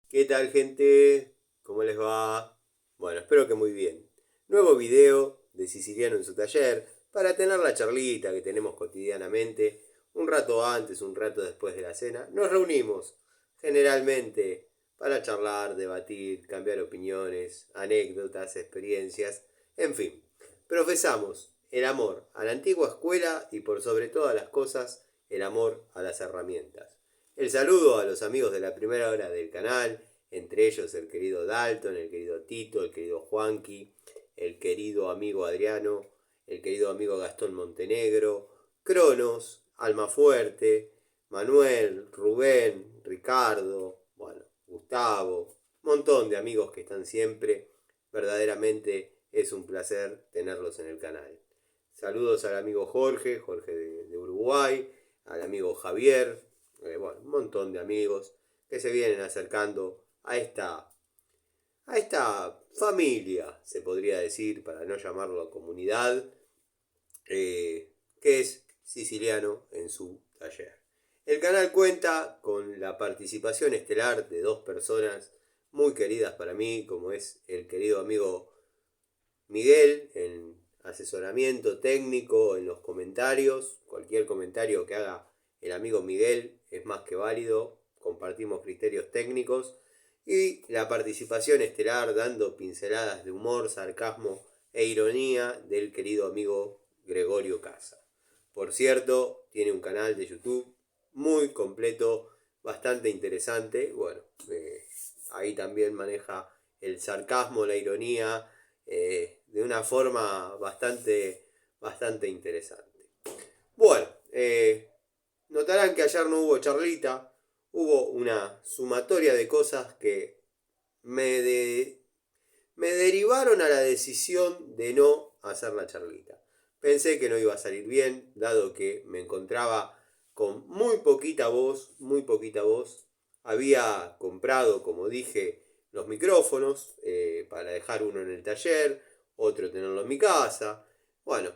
¿Qué tal, gente? ¿Cómo les va? Bueno, espero que muy bien. Nuevo video de Siciliano en su taller para tener la charlita que tenemos cotidianamente. Un rato antes, un rato después de la cena. Nos reunimos generalmente para charlar, debatir, cambiar opiniones, anécdotas, experiencias, en fin. Profesamos el amor a la antigua escuela y por sobre todas las cosas el amor a las herramientas. El saludo a los amigos de la primera hora del canal, entre ellos el querido Dalton, el querido Tito, el querido Juanqui, el querido amigo Adriano, el querido amigo Gastón Montenegro, Cronos, Almafuerte, Manuel, Rubén, Ricardo, bueno, Gustavo, montón de amigos que están siempre. Verdaderamente es un placer tenerlos en el canal. Saludos al amigo Jorge, Jorge de Uruguay, al amigo Javier, bueno, un montón de amigos que se vienen acercando a esta familia, se podría decir, para no llamarlo comunidad, que es Siciliano en su taller. El canal cuenta con la participación estelar de dos personas muy queridas para mí, como es el querido amigo Miguel en asesoramiento técnico, en los comentarios. Cualquier comentario que haga el amigo Miguel es más que válido. Compartimos criterios técnicos. Y la participación estelar dando pinceladas de humor, sarcasmo e ironía del querido amigo Gregorio Casa. Por cierto, tiene un canal de YouTube muy completo, bastante interesante. Bueno, ahí también maneja el sarcasmo, la ironía, de una forma bastante interesante. Bueno, notarán que ayer no hubo charlita, hubo una sumatoria de cosas que me, me derivaron a la decisión de no hacer la charlita. Pensé que no iba a salir bien, dado que me encontraba con muy poquita voz, muy poquita voz. Había comprado, como dije, los micrófonos para dejar uno en el taller, otro tenerlo en mi casa. Bueno,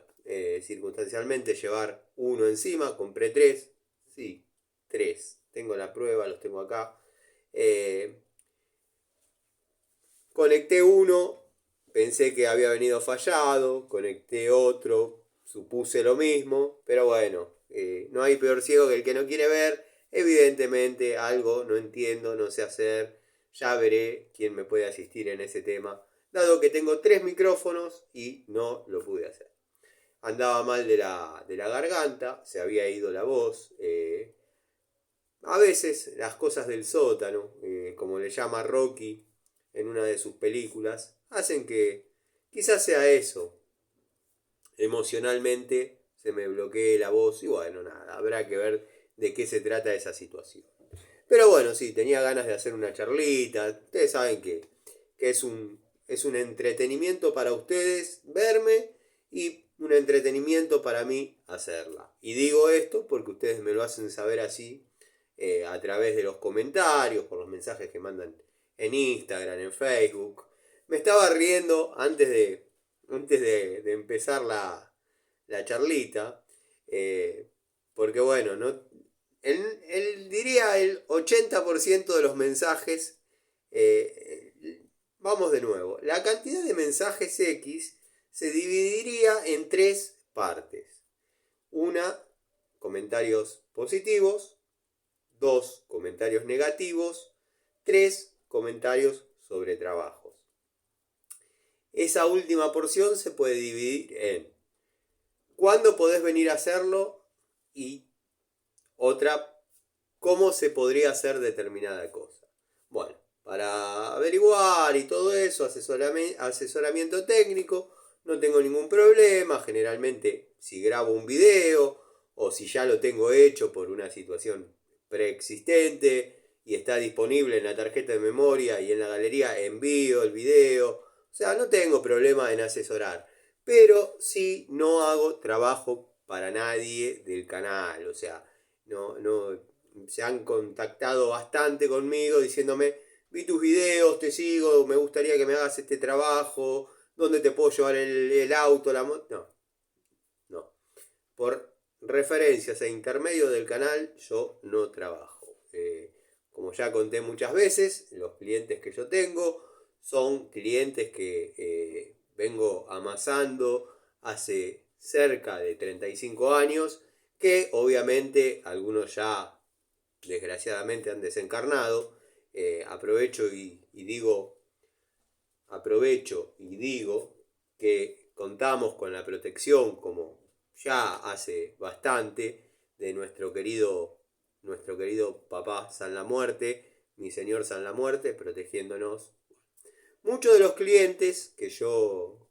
circunstancialmente llevar uno encima, compré tres. Sí, tres. Tengo la prueba, los tengo acá. Conecté uno, pensé que había venido fallado, conecté otro, supuse lo mismo, pero bueno, no hay peor ciego que el que no quiere ver. Evidentemente algo no entiendo, no sé hacer, ya veré quién me puede asistir en ese tema, dado que tengo tres micrófonos y no lo pude hacer. Andaba mal de la garganta, se había ido la voz. A veces las cosas del sótano, como le llama Rocky en una de sus películas, hacen que quizás sea eso. Emocionalmente se me bloquee la voz y bueno, nada, habrá que ver de qué se trata esa situación. Pero bueno, sí, tenía ganas de hacer una charlita. Ustedes saben que es un entretenimiento para ustedes verme y un entretenimiento para mí hacerla. Y digo esto porque ustedes me lo hacen saber así a través de los comentarios, por los mensajes que mandan en Instagram, en Facebook. Me estaba riendo antes de empezar la charlita, eh, porque bueno, no, diría el 80% de los mensajes, vamos de nuevo, la cantidad de mensajes X se dividiría en tres partes. Una, comentarios positivos. Dos, comentarios negativos. Tres, comentarios sobre trabajos. Esa última porción se puede dividir en cuándo podés venir a hacerlo y otra, cómo se podría hacer determinada cosa. Bueno, para averiguar y todo eso, asesoramiento técnico, no tengo ningún problema. Generalmente, si grabo un video o si ya lo tengo hecho por una situación preexistente y está disponible en la tarjeta de memoria y en la galería, envío el video. O sea, no tengo problema en asesorar. Pero sí no hago trabajo para nadie del canal. O sea, no se han contactado bastante conmigo diciéndome, vi tus videos, te sigo, me gustaría que me hagas este trabajo, ¿dónde te puedo llevar el auto, la moto? No, no. Por referencias e intermedio del canal yo no trabajo. como ya conté muchas veces, los clientes que yo tengo son clientes que vengo amasando hace cerca de 35 años, que obviamente algunos ya desgraciadamente han desencarnado. Aprovecho y digo que contamos con la protección, como ya hace bastante, de nuestro querido papá San la Muerte, mi señor San la Muerte, protegiéndonos. Muchos de los clientes que yo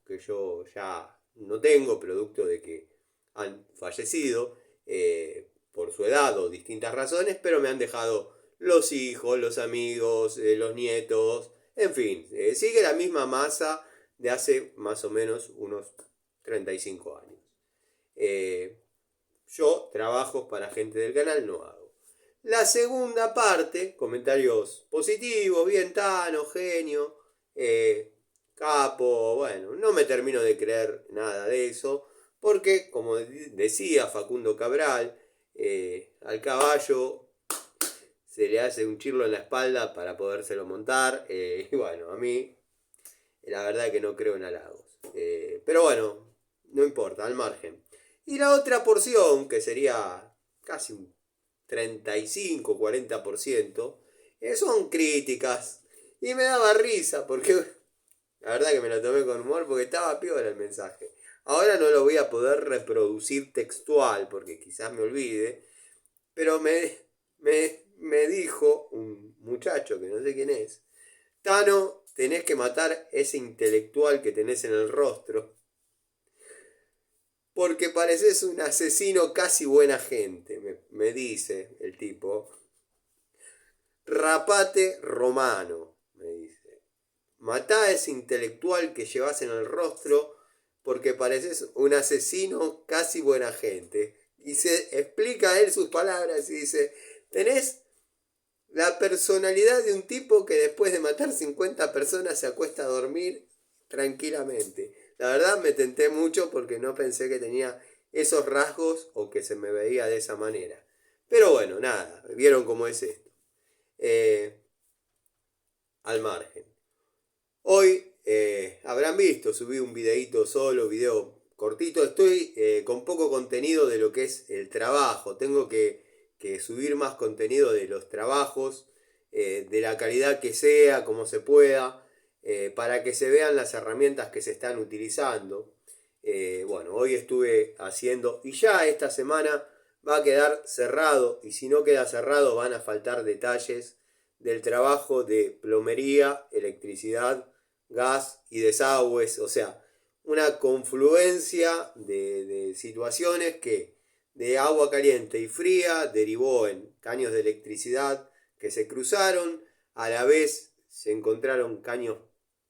ya no tengo, producto de que han fallecido por su edad o distintas razones, pero me han dejado los hijos, los amigos, los nietos, en fin, sigue la misma masa de hace más o menos unos 35 años. Yo trabajos para gente del canal no hago. La segunda parte, comentarios positivos, bien Tano, genio, capo, bueno, no me termino de creer nada de eso, porque como decía Facundo Cabral, al caballo se le hace un chirlo en la espalda para podérselo montar, y bueno, a mí la verdad que no creo en halagos. Pero bueno, no importa, al margen. Y la otra porción, que sería casi un 35-40%, son críticas. Y me daba risa, porque la verdad que me lo tomé con humor, porque estaba piola el mensaje. Ahora no lo voy a poder reproducir textual, porque quizás me olvide. Pero me dijo un muchacho, que no sé quién es: Tano, tenés que matar ese intelectual que tenés en el rostro, porque pareces un asesino casi buena gente, me dice el tipo. Rapate romano, me dice. Matá a ese intelectual que llevas en el rostro, porque pareces un asesino casi buena gente. Y se explica él sus palabras y dice: tenés la personalidad de un tipo que después de matar 50 personas se acuesta a dormir tranquilamente. La verdad me tenté mucho porque no pensé que tenía esos rasgos o que se me veía de esa manera. Pero bueno, nada, vieron cómo es esto. Eh, Al margen. Hoy habrán visto, subí un videíto solo, video cortito. Estoy con poco contenido de lo que es el trabajo. Tengo que subir más contenido de los trabajos, de la calidad que sea, como se pueda, para que se vean las herramientas que se están utilizando. Bueno, hoy estuve haciendo, y ya esta semana va a quedar cerrado, y si no queda cerrado van a faltar detalles del trabajo de plomería, electricidad, gas y desagües. O sea, una confluencia de situaciones que de agua caliente y fría derivó en caños de electricidad que se cruzaron, a la vez se encontraron caños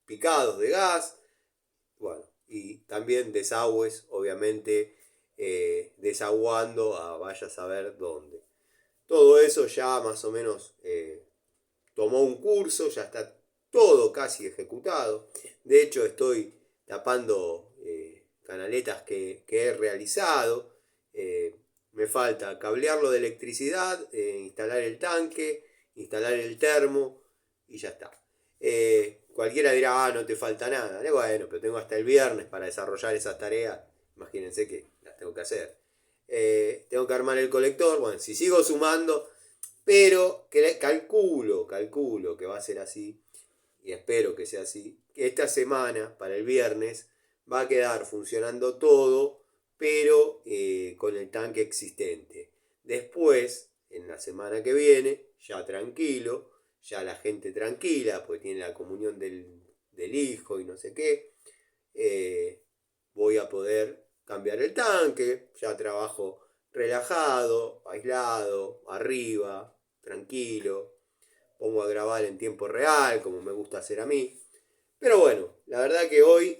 picados de gas, bueno, y también desagües, obviamente, desaguando a vaya a saber dónde. Todo eso ya más o menos tomó un curso, ya está todo casi ejecutado. De hecho, estoy tapando canaletas que he realizado. Me falta cablearlo de electricidad, instalar el tanque, instalar el termo y ya está. Cualquiera dirá: no te falta nada. Bueno, pero tengo hasta el viernes para desarrollar esas tareas. Imagínense que las tengo que hacer. Tengo que armar el colector. Bueno, si sigo sumando, pero calculo que va a ser así, y espero que sea así, que esta semana, para el viernes, va a quedar funcionando todo, pero con el tanque existente. Después, en la semana que viene, ya tranquilo, ya la gente tranquila, porque tiene la comunión del hijo y no sé qué, voy a poder cambiar el tanque, ya trabajo relajado, aislado, arriba, tranquilo, pongo a grabar en tiempo real, como me gusta hacer a mí. Pero bueno, la verdad que hoy,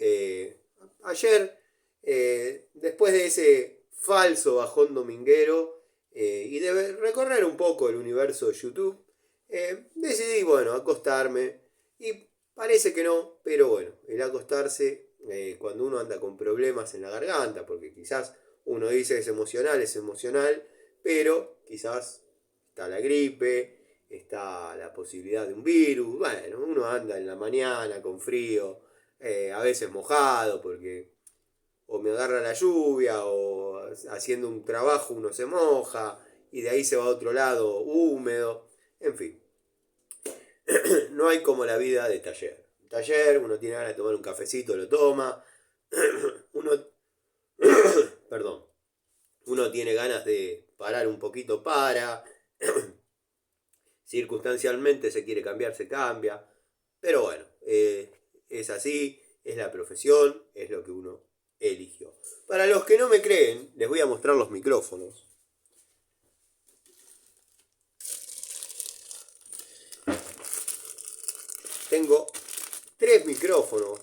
ayer, después de ese falso bajón dominguero y de recorrer un poco el universo de YouTube, decidí, bueno, acostarme. Y parece que no, pero bueno, el acostarse, cuando uno anda con problemas en la garganta, porque quizás uno dice que es emocional, pero quizás está la gripe, está la posibilidad de un virus. Bueno, uno anda en la mañana con frío, a veces mojado porque o me agarra la lluvia o haciendo un trabajo uno se moja y de ahí se va a otro lado húmedo. En fin, no hay como la vida de taller. Taller, uno tiene ganas de tomar un cafecito, lo toma. Uno, perdón, uno tiene ganas de parar un poquito, para. Circunstancialmente se quiere cambiar, se cambia. Pero bueno, es así, es la profesión, es lo que uno eligió. Para los que no me creen, les voy a mostrar los micrófonos. Tengo 3 micrófonos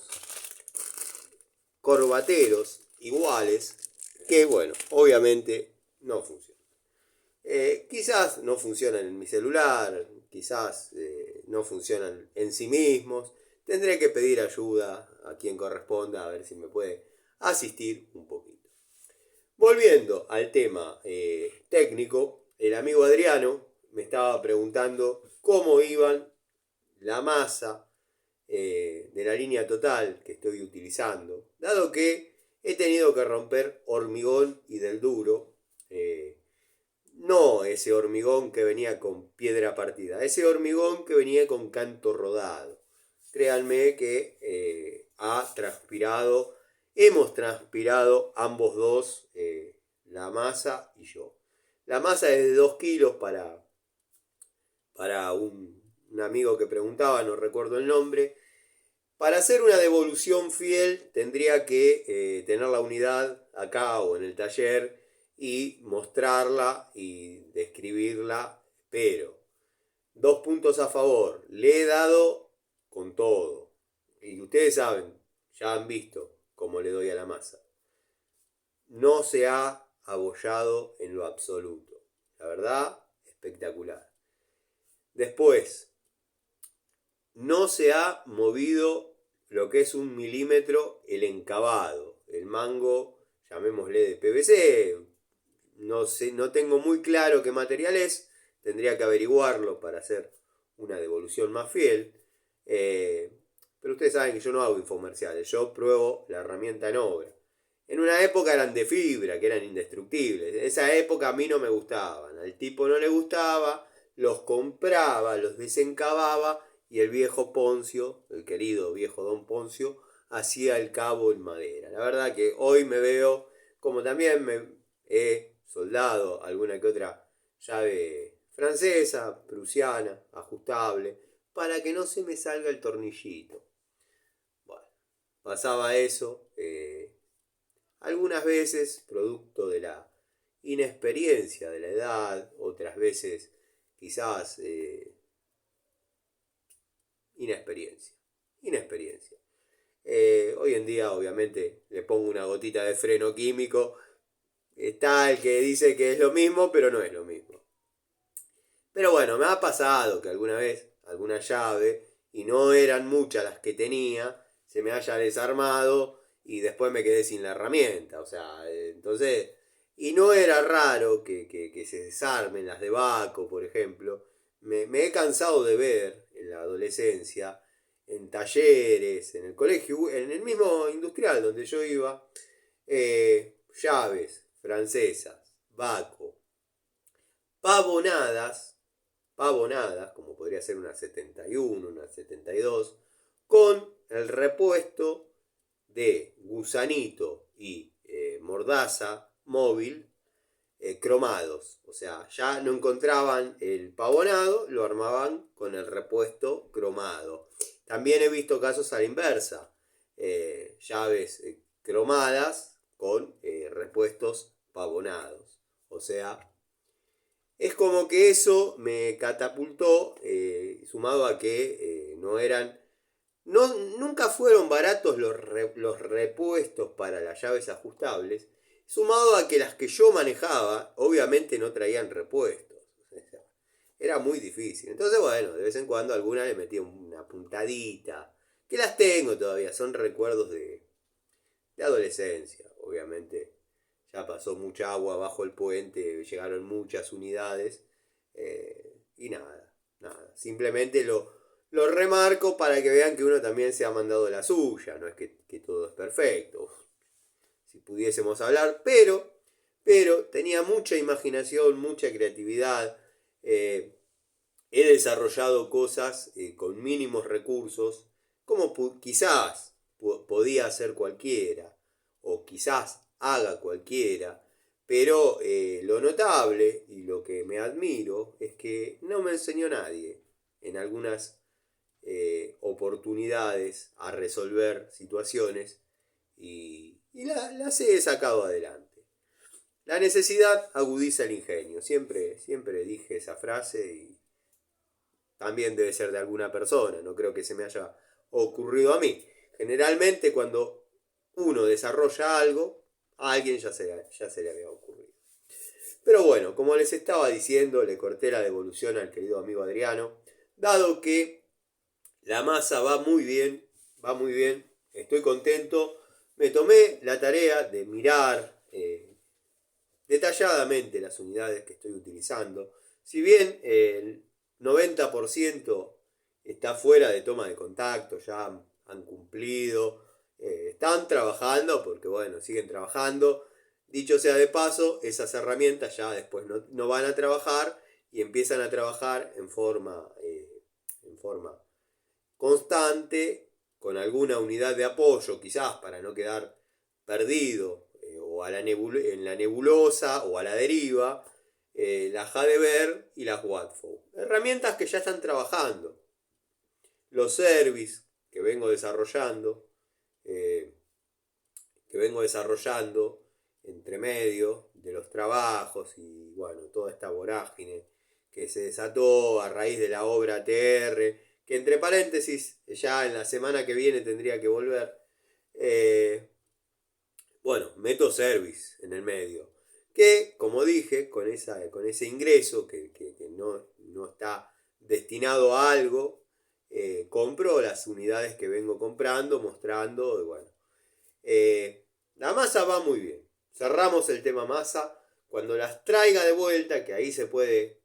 corbateros iguales que, bueno, obviamente no funcionan. Quizás no funcionan en mi celular, quizás no funcionan en sí mismos. Tendré que pedir ayuda a quien corresponda a ver si me puede asistir un poquito. Volviendo al tema técnico, el amigo Adriano me estaba preguntando cómo iban la masa de la línea total que estoy utilizando, dado que he tenido que romper hormigón y del duro, no ese hormigón que venía con piedra partida, ese hormigón que venía con canto rodado. Créanme que hemos transpirado ambos dos, la masa y yo. La masa es de 2 kilos para un amigo que preguntaba, no recuerdo el nombre. Para hacer una devolución fiel tendría que tener la unidad acá o en el taller y mostrarla y describirla, pero 2 puntos a favor, le he dado con todo. Y ustedes saben, ya han visto cómo le doy a la masa. No se ha abollado en lo absoluto. La verdad, espectacular. Después, no se ha movido lo que es 1 milímetro el encabado. El mango, llamémosle de PVC. No sé, no tengo muy claro qué material es. Tendría que averiguarlo para hacer una devolución más fiel. Pero ustedes saben que yo no hago infomerciales. Yo pruebo la herramienta en obra. En una época eran de fibra, que eran indestructibles. En esa época a mí no me gustaban. Al tipo no le gustaba. Los compraba, los desencababa y el viejo Poncio, el querido viejo Don Poncio, hacía el cabo en madera. La verdad que hoy me veo, como también me he soldado alguna que otra llave francesa, prusiana, ajustable, para que no se me salga el tornillito. Bueno, pasaba eso, algunas veces producto de la inexperiencia de la edad, otras veces quizás inexperiencia. Inexperiencia. Hoy en día obviamente le pongo una gotita de freno químico. Está el que dice que es lo mismo, pero no es lo mismo. Pero bueno, me ha pasado que alguna vez, alguna llave, y no eran muchas las que tenía, se me haya desarmado y después me quedé sin la herramienta. O sea, entonces, y no era raro que se desarmen las de Baco, por ejemplo. Me he cansado de ver en la adolescencia, en talleres, en el colegio, en el mismo industrial donde yo iba, llaves francesas, Baco, pavonadas, pavonadas, como podría ser una 71, una 72, con el repuesto de gusanito y mordaza móvil cromados. O sea, ya no encontraban el pavonado, lo armaban con el repuesto cromado. También he visto casos a la inversa, llaves cromadas con repuestos pavonados. O sea, es como que eso me catapultó, sumado a que no eran, no, nunca fueron baratos los repuestos para las llaves ajustables, sumado a que las que yo manejaba obviamente no traían repuestos. Era muy difícil. Entonces, bueno, de vez en cuando alguna le metía una puntadita, que las tengo todavía, son recuerdos de adolescencia, obviamente. Ya pasó mucha agua bajo el puente, llegaron muchas unidades y nada. nada, simplemente lo remarco para que vean que uno también se ha mandado la suya, no es que todo es perfecto, si pudiésemos hablar, pero tenía mucha imaginación, mucha creatividad, he desarrollado cosas con mínimos recursos, como quizás podía hacer cualquiera, o quizás haga cualquiera, pero lo notable y lo que me admiro es que no me enseñó nadie en algunas oportunidades a resolver situaciones y las he sacado adelante. La necesidad agudiza el ingenio. Siempre dije esa frase y también debe ser de alguna persona. No creo que se me haya ocurrido a mí. Generalmente cuando uno desarrolla algo, a alguien ya se le había ocurrido. Pero bueno, como les estaba diciendo, le corté la devolución al querido amigo Adriano. Dado que la masa va muy bien, estoy contento. Me tomé la tarea de mirar detalladamente las unidades que estoy utilizando. Si bien el 90% está fuera de toma de contacto, ya han cumplido, están trabajando porque bueno, siguen trabajando. Dicho sea de paso, esas herramientas ya después no van a trabajar y empiezan a trabajar en forma constante, con alguna unidad de apoyo, quizás para no quedar perdido o en la nebulosa o a la deriva, la Jadever y las Watford. Herramientas que ya están trabajando. Los service eh, que vengo desarrollando entre medio de los trabajos y bueno, toda esta vorágine que se desató a raíz de la obra TR, que entre paréntesis ya en la semana que viene tendría que volver. Bueno, meto service en el medio, que como dije, con ese ingreso que no está destinado a algo, compro las unidades que vengo comprando, mostrando, y bueno. La masa va muy bien. Cerramos el tema masa. Cuando las traiga de vuelta, que ahí se puede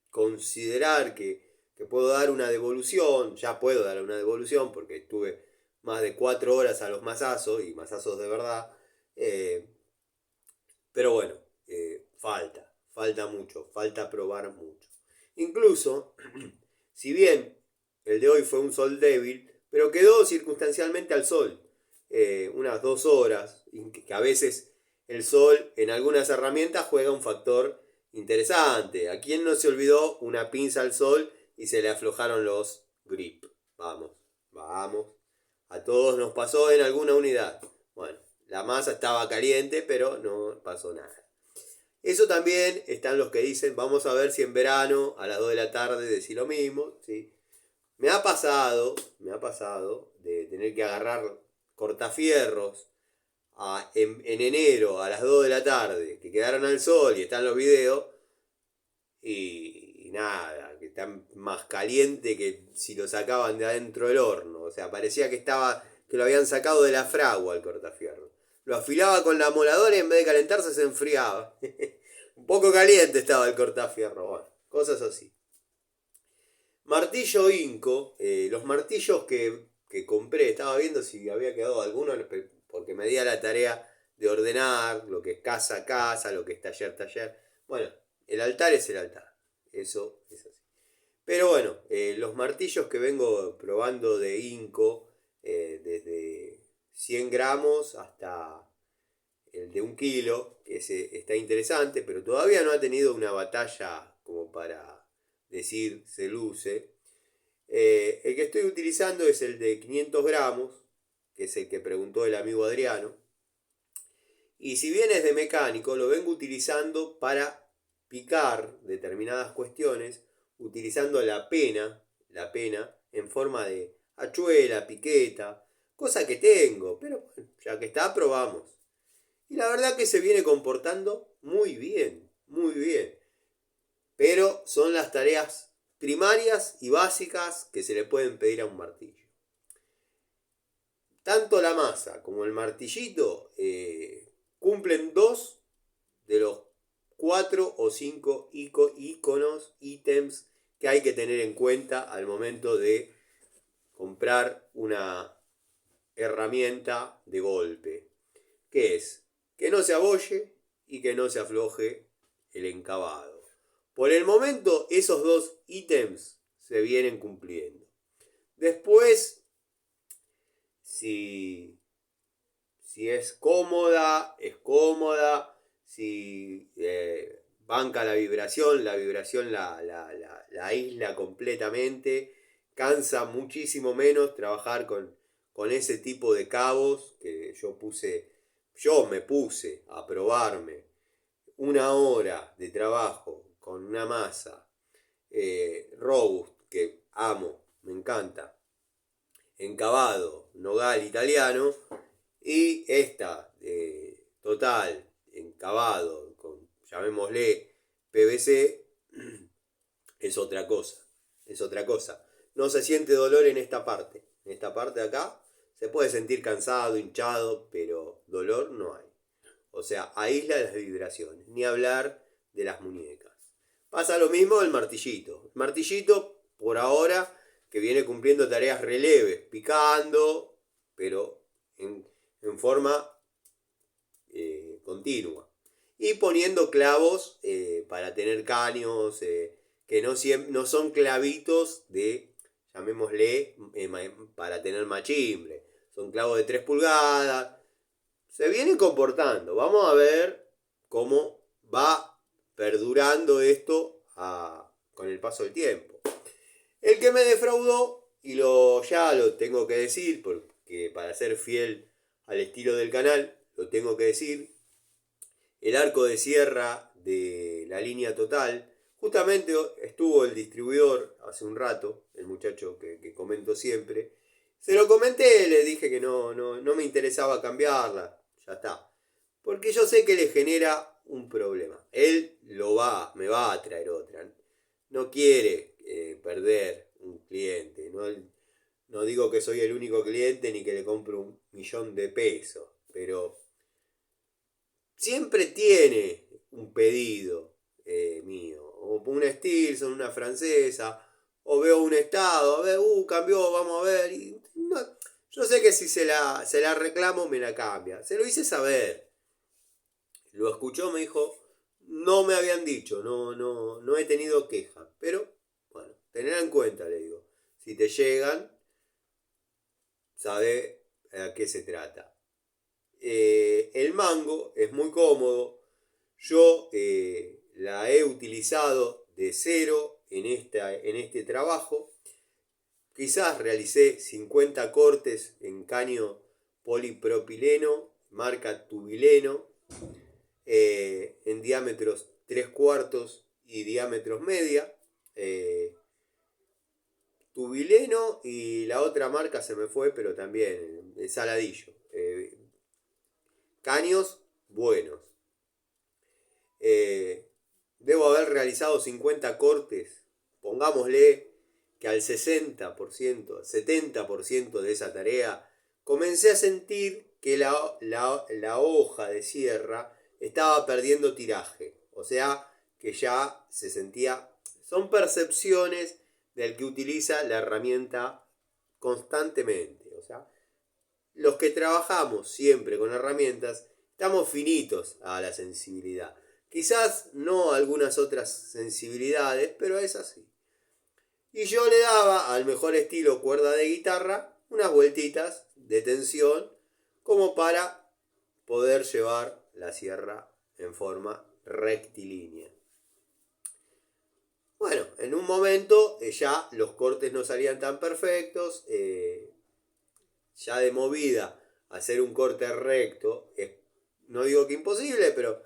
considerar que puedo dar una devolución, ya puedo dar una devolución porque estuve más de 4 horas a los masazos y masazos de verdad. Eh, pero bueno, falta mucho, falta probar mucho. Incluso, si bien el de hoy fue un sol débil, pero quedó circunstancialmente al sol, unas 2 horas, que a veces el sol en algunas herramientas juega un factor interesante. ¿A quién no se olvidó una pinza al sol y se le aflojaron los grip? Vamos. A todos nos pasó en alguna unidad. Bueno, la masa estaba caliente, pero no pasó nada. Eso también están los que dicen, vamos a ver si en verano a las 2 de la tarde decís lo mismo. ¿Sí? Me ha pasado de tener que agarrar cortafierros en enero a las 2 de la tarde, que quedaron al sol y están los videos, y nada, que están más caliente que si lo sacaban de adentro del horno. O sea, parecía que lo habían sacado de la fragua al cortafierro. Lo afilaba con la moladora y en vez de calentarse se enfriaba. Un poco caliente estaba el cortafierro, bueno, cosas así. Martillo Inco, los martillos que compré, estaba viendo si había quedado alguno, porque me di a la tarea de ordenar lo que es casa a casa, lo que es taller taller. Bueno, el altar es el altar, eso es así. Pero bueno, los martillos que vengo probando de Inco, desde 100 gramos hasta el de 1 kilo, que ese está interesante, pero todavía no ha tenido una batalla como para decir se luce. El que estoy utilizando es el de 500 gramos, que es el que preguntó el amigo Adriano. Y si bien es de mecánico, lo vengo utilizando para picar determinadas cuestiones, utilizando la pena en forma de hachuela, piqueta, cosa que tengo, pero bueno, ya que está, probamos. Y la verdad que se viene comportando muy bien, muy bien. Pero son las tareas primarias y básicas que se le pueden pedir a un martillo. Tanto la masa como el martillito cumplen 2 de los 4 o 5 ítems que hay que tener en cuenta al momento de comprar una herramienta de golpe, que es que no se abolle y que no se afloje el encabado. Por el momento esos dos ítems se vienen cumpliendo. Después, si es cómoda, es cómoda. Si banca la vibración la aísla completamente. Cansa muchísimo menos trabajar con ese tipo de cabos que yo me puse a probarme 1 hora de trabajo con una masa robust que amo, me encanta, encabado, nogal italiano, y esta total, encabado, con, llamémosle PVC, es otra cosa, es otra cosa. No se siente dolor en esta parte de acá, se puede sentir cansado, hinchado, pero dolor no hay. O sea, aísla las vibraciones, ni hablar de las muñecas. Pasa lo mismo del martillito. El martillito, por ahora, que viene cumpliendo tareas releves, picando, pero en forma continua. Y poniendo clavos para tener caños, que no son clavitos de, llamémosle, para tener machimbre. Son clavos de 3 pulgadas. Se vienen comportando. Vamos a ver cómo va perdurando esto con el paso del tiempo. El que me defraudó, y ya lo tengo que decir, porque para ser fiel al estilo del canal, lo tengo que decir, el arco de sierra de la línea total. Justamente estuvo el distribuidor hace un rato, el muchacho que comento siempre. Se lo comenté, le dije que no me interesaba cambiarla. Ya está. Porque yo sé que le genera un problema. Él me va a traer otra. No quiere perder un cliente. No digo que soy el único cliente ni que le compro 1.000.000 de pesos. Pero siempre tiene un pedido mío. O una Stilson, una francesa. O veo un estado. A ver, cambió, vamos a ver. Y no, yo sé que si se la reclamo me la cambia. Se lo hice saber. Lo escuchó, me dijo, no me habían dicho, no he tenido queja. Pero, bueno, tener en cuenta, le digo. Si te llegan, sabe a qué se trata. El mango es muy cómodo. Yo la he utilizado de cero en este trabajo. Quizás realicé 50 cortes en caño polipropileno, marca tubileno, en diámetros 3/4 y diámetros media. Tubileno y la otra marca se me fue, pero también Saladillo. Caños buenos. Debo haber realizado 50 cortes. Pongámosle que al 60%, 70% de esa tarea comencé a sentir que la hoja de sierra estaba perdiendo tiraje. O sea, que ya se sentía... Son percepciones del que utiliza la herramienta constantemente. O sea, los que trabajamos siempre con herramientas estamos finitos a la sensibilidad. Quizás no algunas otras sensibilidades, pero es así. Y yo le daba, al mejor estilo cuerda de guitarra, unas vueltitas de tensión como para poder llevar la sierra en forma rectilínea. Bueno, en un momento ya los cortes no salían tan perfectos. Ya de movida hacer un corte recto, no digo que imposible, pero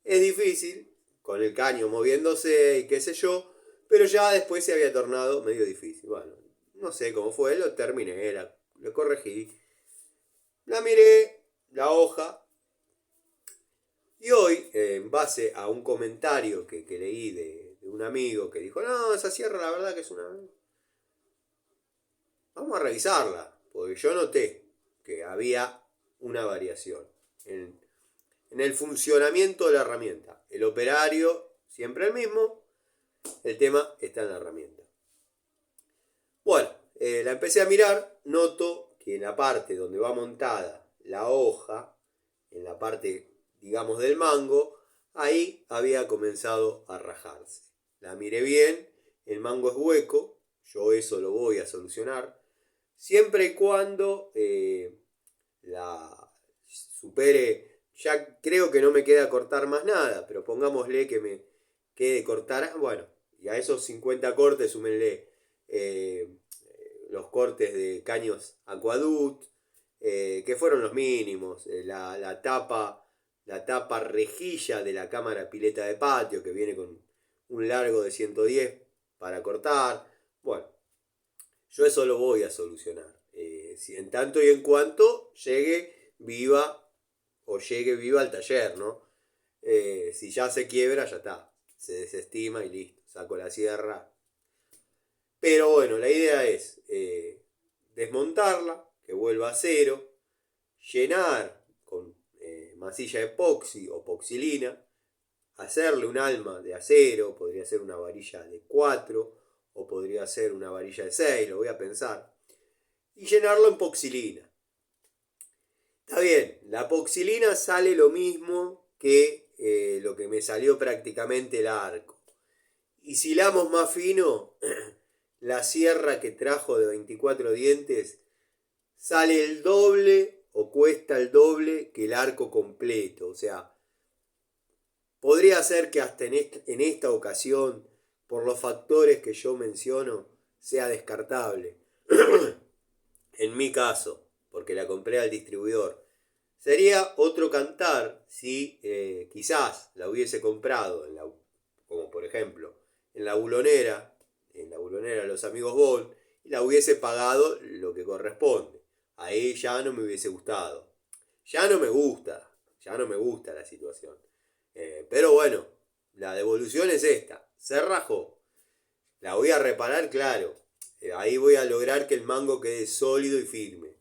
es difícil, con el caño moviéndose y qué sé yo, pero ya después se había tornado medio difícil. Bueno, no sé cómo fue, lo terminé, lo corregí, la miré, la hoja, y hoy, en base a un comentario que leí de un amigo que dijo, no, esa sierra la verdad que es una... Vamos a revisarla, porque yo noté que había una variación en el funcionamiento de la herramienta. El operario siempre el mismo, El tema está en la herramienta. Bueno, la empecé a mirar, noto que en la parte donde va montada la hoja, en la parte, digamos, del mango, ahí había comenzado a rajarse. La miré bien, el mango es hueco, yo eso lo voy a solucionar, siempre y cuando la supere, ya creo que no me queda cortar más nada, pero pongámosle que me quede cortar, bueno, y a esos 50 cortes súmenle los cortes de caños Aquaduct, que fueron los mínimos, la tapa rejilla de la cámara pileta de patio, que viene con un largo de 110 para cortar. Bueno, yo eso lo voy a solucionar. Si en tanto y en cuanto llegue viva al taller, ¿no? Si ya se quiebra, ya está. Se desestima y listo. Saco la sierra. Pero bueno, la idea es desmontarla, que vuelva a cero, llenar con masilla epoxi o poxilina, hacerle un alma de acero, podría ser una varilla de 4 o podría ser una varilla de 6, lo voy a pensar, y llenarlo en poxilina. Está bien, la poxilina sale lo mismo que lo que me salió prácticamente el arco. Y si hilamos más fino, la sierra que trajo de 24 dientes sale el doble o cuesta el doble que el arco completo. O sea, podría ser que hasta en esta ocasión, por los factores que yo menciono, sea descartable. En mi caso, porque la compré al distribuidor. Sería otro cantar si quizás la hubiese comprado, como por ejemplo en la bulonera de los amigos Ball, y la hubiese pagado lo que corresponde. Ahí ya no me hubiese gustado. Ya no me gusta la situación. Pero bueno, la devolución es esta. Se rajó. La voy a reparar, claro. Ahí voy a lograr que el mango quede sólido y firme.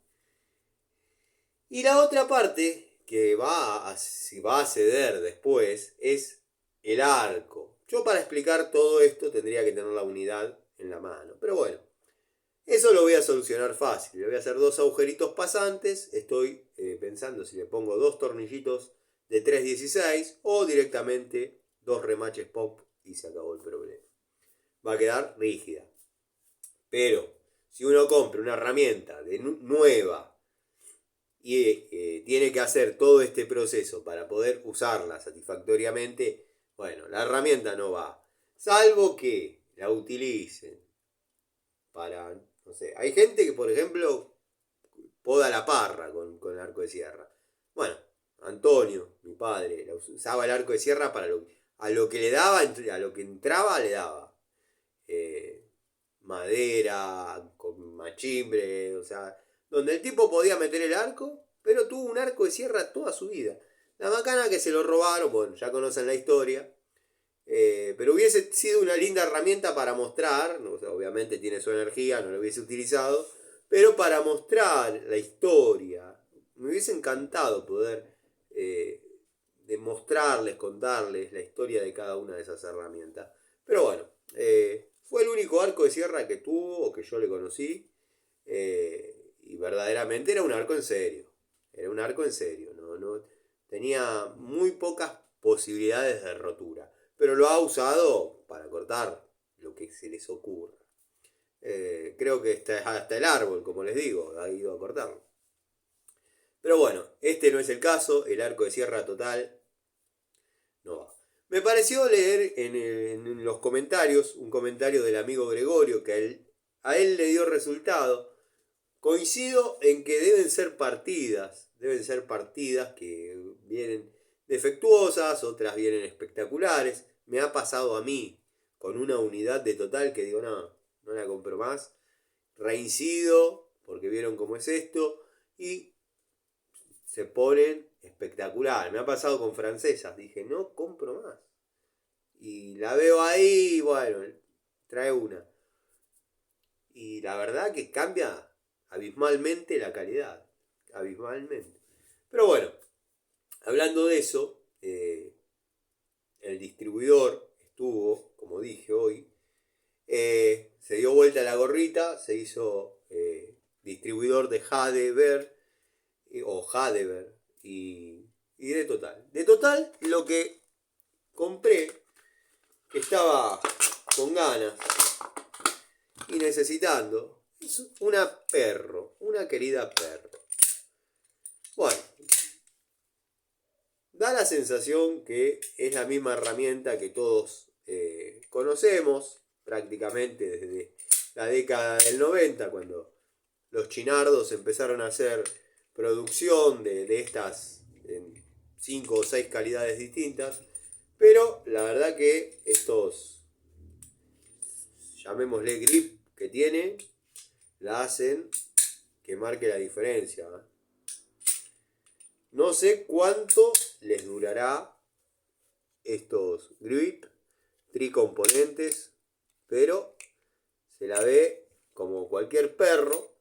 Y la otra parte que va a ceder después es el arco. Yo para explicar todo esto tendría que tener la unidad en la mano. Pero bueno, eso lo voy a solucionar fácil. Le voy a hacer 2 agujeritos pasantes. Estoy pensando si le pongo 2 tornillitos de 316 o directamente 2 remaches pop y se acabó el problema. Va a quedar rígida. Pero si uno compra una herramienta nueva y tiene que hacer todo este proceso para poder usarla satisfactoriamente, bueno, la herramienta no va. Salvo que la utilicen para, no sé, hay gente que por ejemplo poda la parra con el arco de sierra. Bueno, Antonio, mi padre, usaba el arco de sierra para a lo que le daba, a lo que entraba le daba. Madera, con machimbre, o sea, donde el tipo podía meter el arco, pero tuvo un arco de sierra toda su vida. La macana que se lo robaron, bueno, ya conocen la historia, pero hubiese sido una linda herramienta para mostrar, o sea, obviamente tiene su energía, no lo hubiese utilizado, pero para mostrar la historia, me hubiese encantado poder demostrarles, contarles la historia de cada una de esas herramientas. Pero bueno, fue el único arco de sierra que tuvo o que yo le conocí. Y verdaderamente era un arco en serio. Era un arco en serio. No, tenía muy pocas posibilidades de rotura. Pero lo ha usado para cortar lo que se les ocurra. Creo que hasta el árbol, como les digo, ha ido a cortarlo. Pero bueno, este no es el caso. El arco de sierra total no va. Me pareció leer en los comentarios un comentario del amigo Gregorio que a él le dio resultado. Coincido en que deben ser partidas que vienen defectuosas, otras vienen espectaculares. Me ha pasado a mí con una unidad de total que digo, no la compro más. Reincido porque vieron cómo es esto y se ponen espectacular. Me ha pasado con francesas, dije, no compro más. Y la veo ahí, bueno, trae una. Y la verdad que cambia abismalmente la calidad. Abismalmente. Pero bueno, hablando de eso, el distribuidor tuvo, como dije hoy, se dio vuelta la gorrita, se hizo distribuidor de Hadever o Hadever y de Total. De Total lo que compré, que estaba con ganas y necesitando, es una querida perro. Bueno, da la sensación que es la misma herramienta que todos conocemos prácticamente desde la década del 90, cuando los chinardos empezaron a hacer producción de estas en 5 o 6 calidades distintas, pero la verdad que estos, llamémosle grip que tiene, la hacen que marque la diferencia. No sé cuánto les durará estos grip tricomponentes, pero se la ve como cualquier perro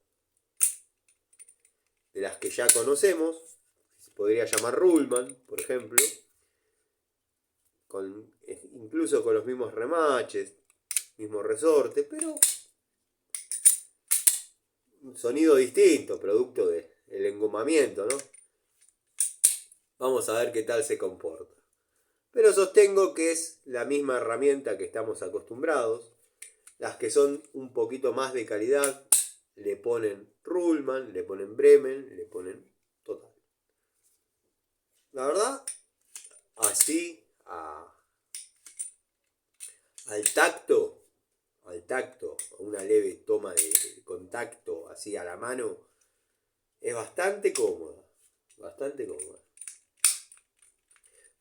de las que ya conocemos. Se podría llamar Ruhlman, por ejemplo, incluso con los mismos remaches, mismo resorte, pero un sonido distinto, producto del engomamiento, ¿no? Vamos a ver qué tal se comporta. Pero sostengo que es la misma herramienta que estamos acostumbrados. Las que son un poquito más de calidad le ponen Ruhlman, le ponen Bremen, le ponen Total. La verdad, así al tacto, una leve toma de contacto así a la mano, es bastante cómoda.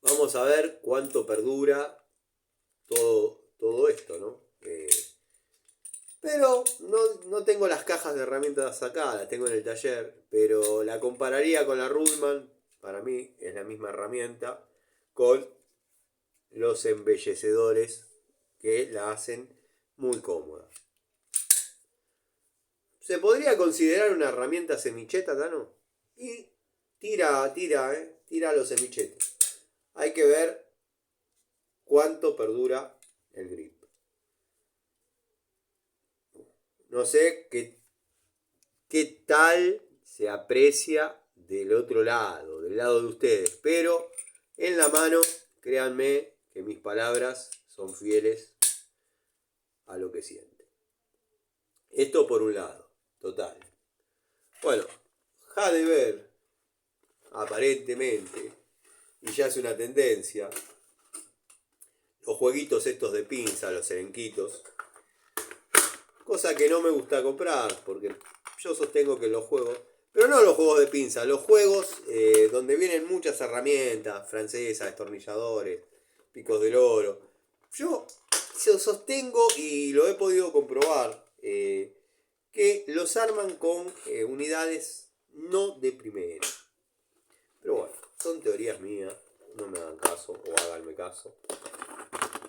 Vamos a ver cuánto perdura todo esto, ¿no? Pero no tengo las cajas de herramientas acá, las tengo en el taller, pero la compararía con la Ruhlman, para mí es la misma herramienta, con los embellecedores que la hacen muy cómoda. ¿Se podría considerar una herramienta semicheta, Tano? Y tira los semichetes. Hay que ver cuánto perdura el grip. No sé qué tal se aprecia del otro lado, del lado de ustedes, pero en la mano, créanme que mis palabras son fieles a lo que sienten. Esto por un lado, Total. Bueno, Hadever, aparentemente, y ya es una tendencia, los jueguitos estos de pinza, los serenquitos, cosa que no me gusta comprar, porque yo sostengo que los juegos, pero no los juegos de pinza, los juegos donde vienen muchas herramientas, francesas, destornilladores, picos del oro, yo sostengo y lo he podido comprobar, que los arman con unidades no de primera. Pero bueno, son teorías mías, no me hagan caso o háganme caso.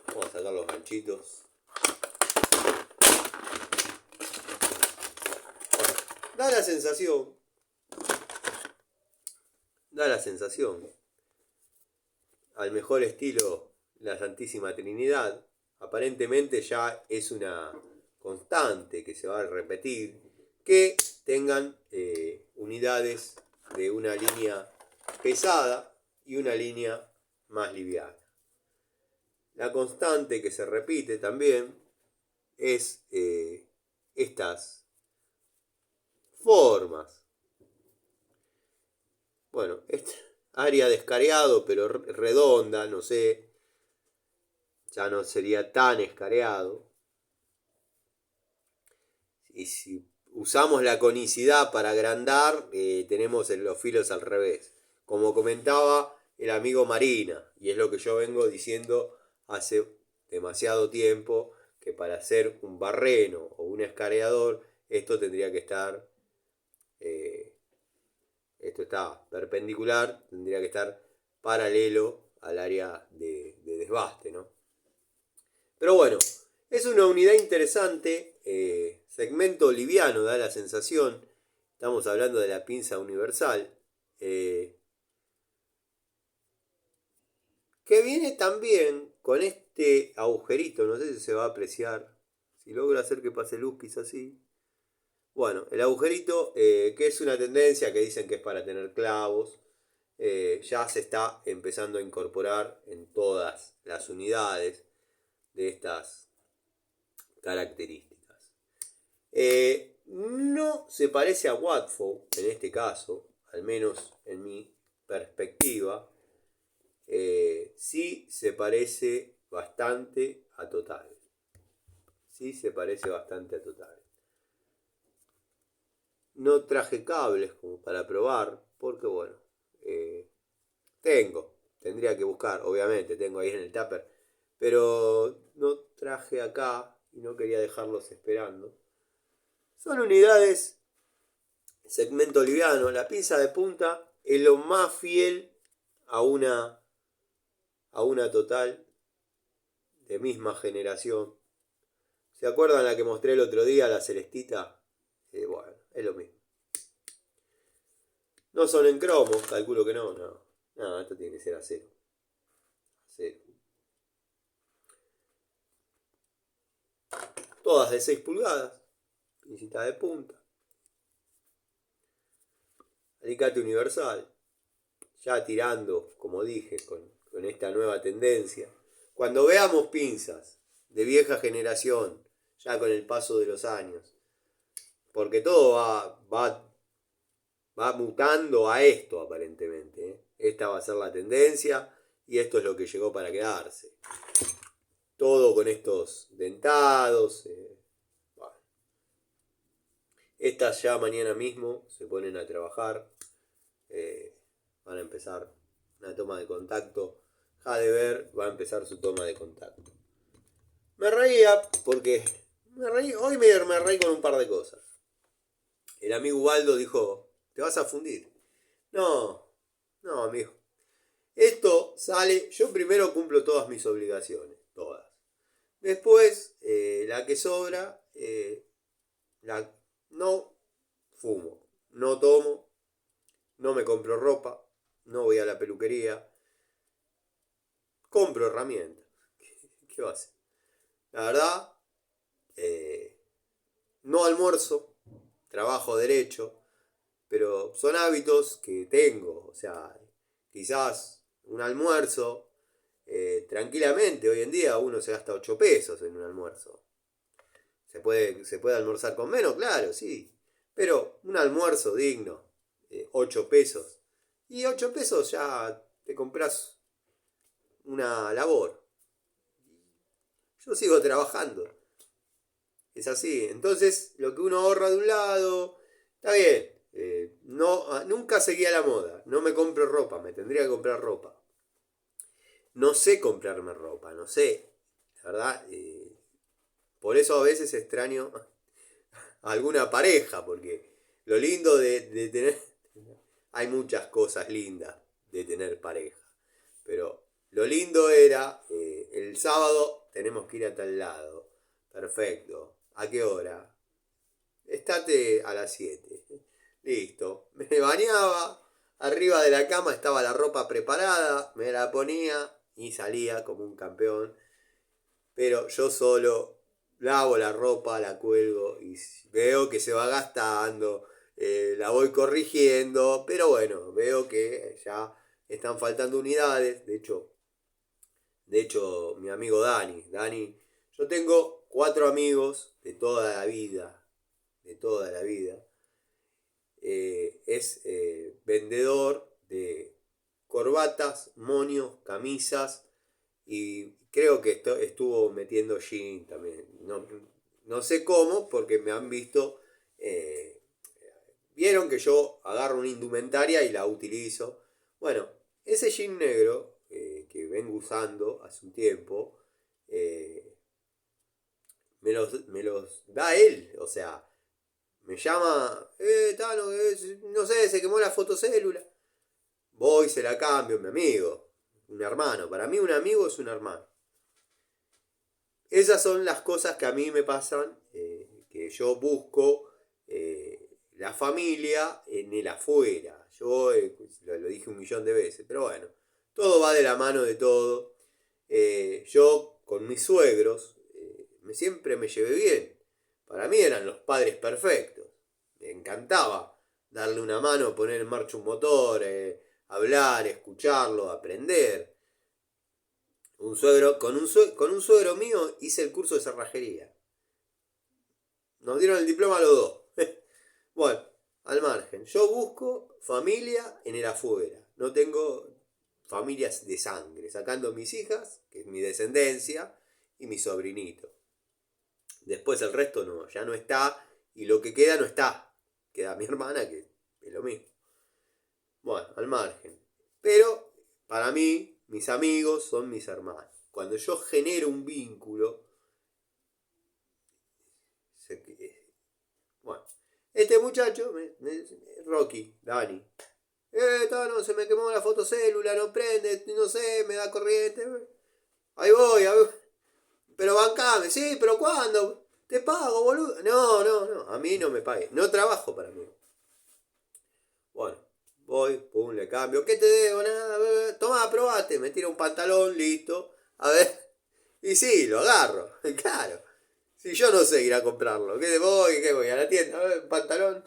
Vamos a sacar los ganchitos. Da la sensación, al mejor estilo la Santísima Trinidad, aparentemente ya es una constante que se va a repetir, que tengan unidades de una línea pesada y una línea más liviana. La constante que se repite también es estas formas. Bueno, esta área de escareado, pero redonda, no sé, ya no sería tan escareado. Y si usamos la conicidad para agrandar, tenemos los filos al revés. Como comentaba el amigo Marina, y es lo que yo vengo diciendo hace demasiado tiempo, que para hacer un barreno o un escareador, esto tendría que estar, esto está perpendicular, tendría que estar paralelo al área de desbaste, ¿no? Pero bueno, es una unidad interesante, segmento liviano da la sensación, estamos hablando de la pinza universal, que viene también con este agujerito, no sé si se va a apreciar, si logro hacer que pase luz quizás sí. Bueno, el agujerito, que es una tendencia que dicen que es para tener clavos, ya se está empezando a incorporar en todas las unidades de estas características. No se parece a Watford en este caso, al menos en mi perspectiva. Sí se parece bastante a Total. Sí se parece bastante a Total. No traje cables como para probar, porque bueno, tendría que buscar, obviamente, tengo ahí en el tupper, pero no traje acá y no quería dejarlos esperando. Son unidades segmento liviano, la pinza de punta es lo más fiel a una Total de misma generación. ¿Se acuerdan la que mostré el otro día, la celestita? Bueno, es lo mismo. No son en cromo, calculo que no. No, esto tiene que ser acero. Acero. Todas de 6 pulgadas. Pincita de punta. Alicate universal. Ya tirando, como dije, con esta nueva tendencia. Cuando veamos pinzas de vieja generación, ya con el paso de los años, porque todo va mutando a esto aparentemente, ¿eh? Esta va a ser la tendencia y esto es lo que llegó para quedarse. Todo con estos dentados. Bueno. Estas ya mañana mismo se ponen a trabajar. Van a empezar una toma de contacto. Jadever va a empezar su toma de contacto. Me reía porque hoy me reí con un par de cosas. El amigo Ubaldo dijo, te vas a fundir. No, amigo. Esto sale, yo primero cumplo todas mis obligaciones, todas. Después, la que sobra, no fumo, no tomo, no me compro ropa, no voy a la peluquería, compro herramientas. ¿Qué va a hacer? La verdad, no almuerzo, trabajo derecho, pero son hábitos que tengo. O sea, quizás un almuerzo, tranquilamente, hoy en día uno se gasta 8 pesos en un almuerzo. Se puede almorzar con menos, claro, sí. Pero un almuerzo digno, 8 pesos. Y 8 pesos ya te compras una labor. Yo sigo trabajando. Es así. Entonces, lo que uno ahorra de un lado, está bien. Nunca seguía la moda. No me compro ropa, me tendría que comprar ropa. No sé comprarme ropa, no sé. La verdad, por eso a veces extraño a alguna pareja, porque lo lindo de tener... Hay muchas cosas lindas de tener pareja. Pero lo lindo era, el sábado tenemos que ir a tal lado. Perfecto. ¿A qué hora? Estate a las 7. Listo. Me bañaba. Arriba de la cama estaba la ropa preparada. Me la ponía y salía como un campeón. Pero yo solo lavo la ropa, la cuelgo y veo que se va gastando. La voy corrigiendo. Pero bueno, veo que ya están faltando unidades. De hecho, mi amigo Dani, yo tengo 4 amigos de toda la vida, es vendedor de corbatas, moños, camisas y creo que estuvo metiendo jean también. No sé cómo, porque me han visto, vieron que yo agarro una indumentaria y la utilizo. Bueno, ese jean negro que vengo usando hace un tiempo, eh, me los da él, o sea, me llama, Tano, no sé, se quemó la fotocélula. Voy, se la cambio, mi amigo, un hermano. Para mí un amigo es un hermano. Esas son las cosas que a mí me pasan, que yo busco la familia en el afuera. Yo lo dije 1.000.000 de veces, pero bueno, todo va de la mano de todo. Yo con mis suegros siempre me llevé bien. Para mí eran los padres perfectos. Me encantaba darle una mano, poner en marcha un motor, hablar, escucharlo, aprender. Con un suegro mío hice el curso de cerrajería. Nos dieron el diploma a los dos. Bueno, al margen. Yo busco familia en el afuera. No tengo familias de sangre. Sacando mis hijas, que es mi descendencia, y mi sobrinito. Después el resto no, ya no está. Y lo que queda no está. Queda mi hermana, que es lo mismo. Bueno, al margen. Pero, para mí, mis amigos son mis hermanos. Cuando yo genero un vínculo, bueno, este muchacho, Rocky, Dani, no, se me quemó la fotocélula, no prende, no sé, me da corriente. Ahí voy, pero bancame, sí, pero ¿cuándo? Te pago, boludo. No, a mí no me pague. No trabajo para mí. Bueno, voy, pum, le cambio. ¿Qué te debo? Nada, tomá, probate. Me tira un pantalón, listo. A ver. Y sí, lo agarro. Claro. Si yo no sé ir a comprarlo. ¿Qué voy? ¿Qué voy? ¿A la tienda? A ver, pantalón.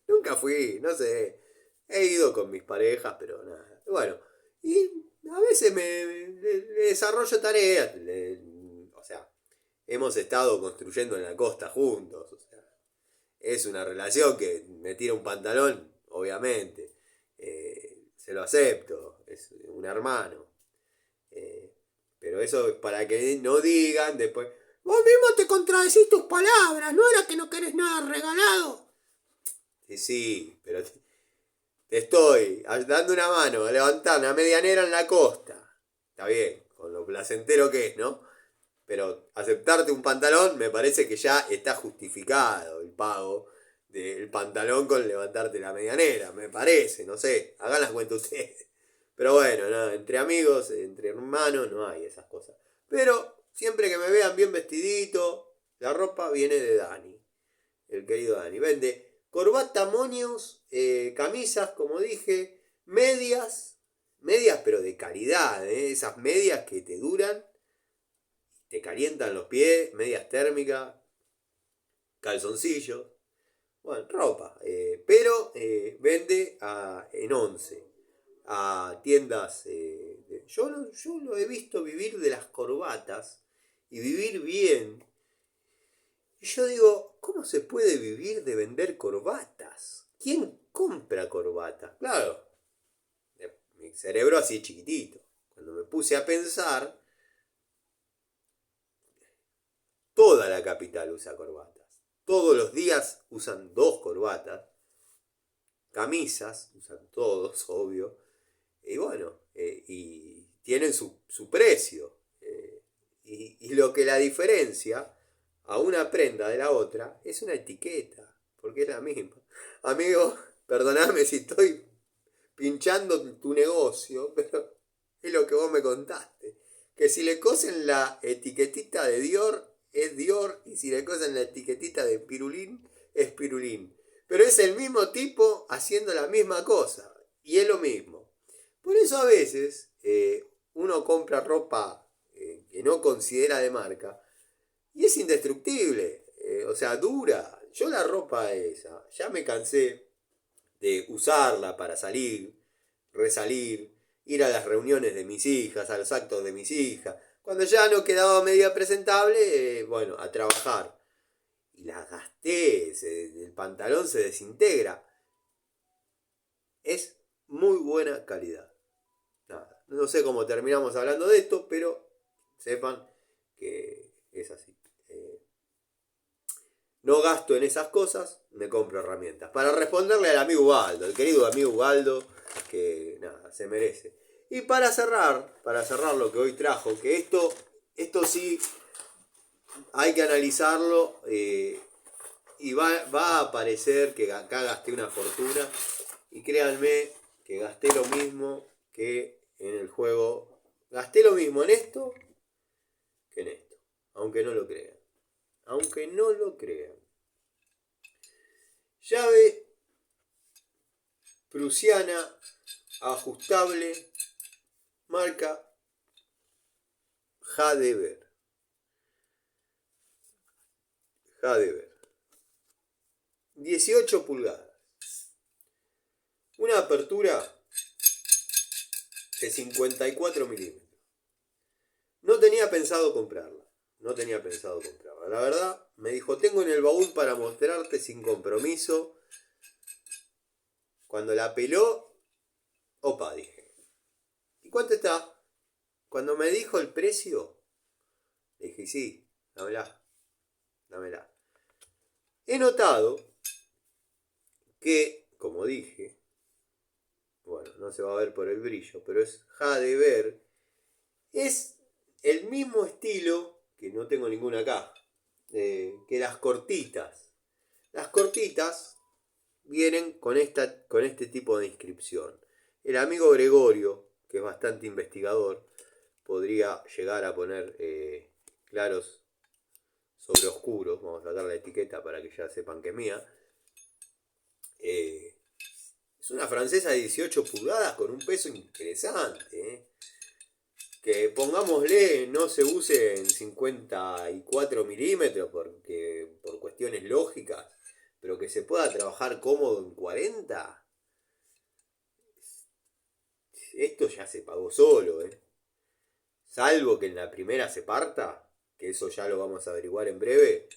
Nunca fui, no sé. He ido con mis parejas, pero nada. Bueno, y a veces le desarrollo tareas. O sea, hemos estado construyendo en la costa juntos. O sea, es una relación que me tira un pantalón, obviamente. Se lo acepto. Es un hermano. Eh, pero eso es para que no digan después. Vos mismo te contradecís tus palabras. ¿No era que no querés nada regalado? Sí, pero te estoy dando una mano a levantar una medianera en la costa. Está bien, con lo placentero que es, ¿no? Pero aceptarte un pantalón me parece que ya está justificado el pago del pantalón con levantarte la medianera. Me parece, no sé. Hagan las cuentas ustedes. Pero bueno, no, entre amigos, entre hermanos, no hay esas cosas. Pero siempre que me vean bien vestidito, la ropa viene de Dani, el querido Dani. Vende corbata, moños, camisas, como dije, medias pero de calidad, esas medias que te duran, te calientan los pies, medias térmicas, calzoncillos, bueno, ropa, pero vende en once, a tiendas, yo lo he visto vivir de las corbatas y vivir bien. Y yo digo, ¿cómo se puede vivir de vender corbatas? ¿Quién compra corbatas? Claro, mi cerebro así chiquitito. Cuando me puse a pensar, toda la capital usa corbatas. Todos los días usan dos corbatas. Camisas, usan todos, obvio. Y bueno, y tienen su precio. Y lo que la diferencia a una prenda de la otra es una etiqueta, porque es la misma. Amigo, perdoname si estoy pinchando tu negocio, pero es lo que vos me contaste. Que si le cosen la etiquetita de Dior, es Dior, y si le cosen la etiquetita de Pirulín, es Pirulín. Pero es el mismo tipo haciendo la misma cosa, y es lo mismo. Por eso a veces uno compra ropa que no considera de marca, y es indestructible, o sea, dura. Yo la ropa esa, ya me cansé de usarla para salir, resalir, ir a las reuniones de mis hijas, a los actos de mis hijas. Cuando ya no quedaba media presentable, bueno, a trabajar. Y la gasté, el pantalón se desintegra. Es muy buena calidad. Nada, no sé cómo terminamos hablando de esto, pero sepan que es así. No gasto en esas cosas, me compro herramientas. Para responderle al amigo Ubaldo, el querido amigo Ubaldo, que nada, se merece. Y para cerrar lo que hoy trajo, que esto sí hay que analizarlo y va a parecer que acá gasté una fortuna. Y créanme que gasté lo mismo que en el juego. Gasté lo mismo en esto que en esto. Aunque no lo crean. Aunque no lo crean. Llave prusiana, ajustable, marca Hadeber. Hadeber. 18 pulgadas. Una apertura de 54 milímetros. No tenía pensado comprarla. La verdad, me dijo, tengo en el baúl para mostrarte sin compromiso. Cuando la peló, opa, dije. ¿Y cuánto está? Cuando me dijo el precio, le dije, sí, dámela. He notado que, como dije, bueno, no se va a ver por el brillo, pero es Hadeber, es el mismo estilo, que no tengo ninguna acá, que las cortitas. Las cortitas vienen con este tipo de inscripción. El amigo Gregorio, que es bastante investigador, podría llegar a poner claros sobre oscuros. Vamos a sacar la etiqueta para que ya sepan que es mía. Es una francesa de 18 pulgadas con un peso interesante. Que pongámosle no se use en 54 milímetros porque por cuestiones lógicas, pero que se pueda trabajar cómodo en 40. Esto ya se pagó solo, salvo que en la primera se parta, que eso ya lo vamos a averiguar en breve,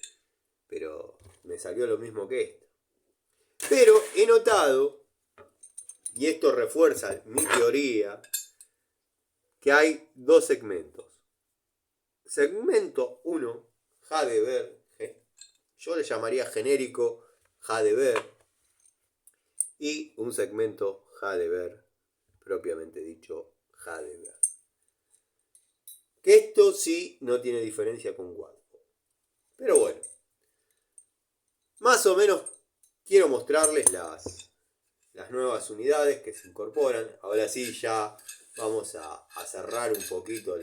pero me salió lo mismo que esto. Pero he notado, y esto refuerza mi teoría, que hay dos segmentos. Segmento 1, Hadeber, yo le llamaría genérico Hadeber, y un segmento Hadeber, propiamente dicho Hadeber. Que esto sí no tiene diferencia con Watford. Pero bueno, más o menos quiero mostrarles las nuevas unidades que se incorporan. Ahora sí ya vamos a cerrar un poquito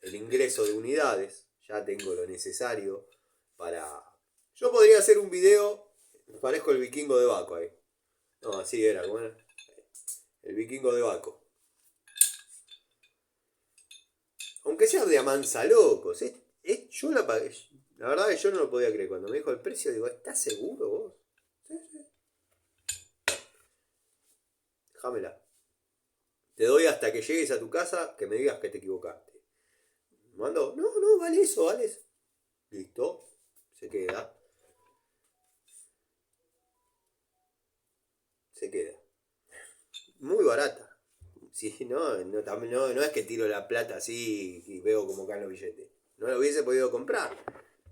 el ingreso de unidades. Ya tengo lo necesario para... Yo podría hacer un video, parezco el vikingo de Baco ahí. No, así era, bueno. El vikingo de Baco. Aunque sea de amansa locos. Yo la pagué. La verdad es que yo no lo podía creer. Cuando me dijo el precio, digo, ¿estás seguro vos? Sí. Déjamela. Te doy hasta que llegues a tu casa que me digas que te equivocaste. Mando, no, vale eso. Listo. Se queda. Muy barata. Sí, no es que tiro la plata así y veo como caen los billetes. No lo hubiese podido comprar.